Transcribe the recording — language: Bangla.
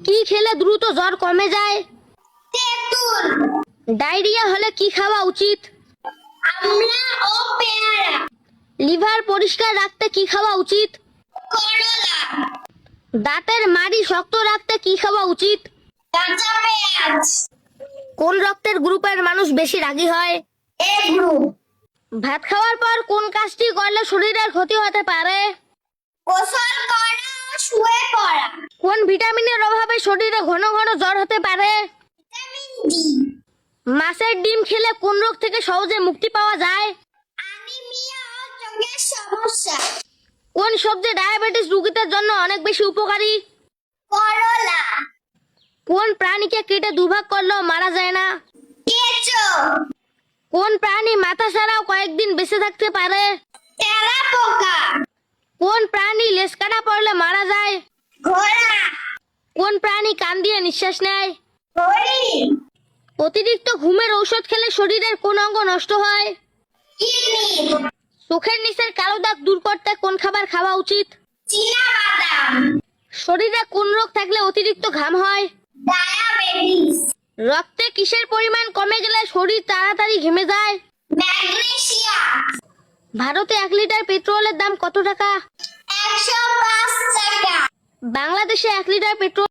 কি খেলে দ্রুত জ্বর কমে যায়? তেঁতুল। ডায়রিয়া হলে কি খাওয়া উচিত? আমলা ও পেয়ারা। লিভার পরিষ্কার রাখতে কি খাওয়া উচিত? করলা। দাঁতের মাড়ি শক্ত রাখতে কি খাওয়া উচিত? কাঁচা পেঁয়াজ। কোন রক্তের গ্রুপের মানুষ বেশি রাগী হয়? এ গ্রুপ। ভাত খাওয়ার পর কোন কাজটি করলে শরীরের ক্ষতি হতে পারে? গোসল করা ও শুয়ে পড়া। কোন ভিটামিনের অভাবে শরীরে ঘন ঘন জ্বর হতে পারে? Vitamin D. মাছের ডিম খেলে কোন রোগ থেকে সহজে মুক্তি পাওয়া যায়? অ্যানিমিয়া ও চোখের সমস্যা। কোন সবজি ডায়াবেটিস রোগীদের জন্য অনেক বেশি উপকারী? করলা। কোন প্রাণীকে কেটে দুভাগ করলেও মারা যায় না? কেঁচো। কোন প্রাণী মাথা ছাড়াও কয়েকদিন বেঁচে থাকতে পারে? তেলাপোকা। কোন প্রাণী লেজ কাটা পড়লে মারা যায়? ঘোড়া। কোন প্রাণী কান দিয়ে নিঃশ্বাস নেয়? হরিণ। অতিরিক্ত ঘুমের ঔষধ খেলে শরীরের কোন অঙ্গ নষ্ট হয়? কিডনি। চোখের নিচের কালো দাগ দূর করতে কোন খাবার খাওয়া উচিত? চীনাবাদাম। শরীরে কোন রোগ থাকলে অতিরিক্ত ঘাম হয়? ডায়াবেটিস। রক্তে কিসের পরিমাণ কমে গেলে শরীর তাড়াতাড়ি ঘেমে যায়? ম্যাগনেসিয়াম। ভারতে 1 লিটার পেট্রোলের দাম কত টাকা? 105 টাকা। বাংলাদেশে 1 লিটার পেট্রোল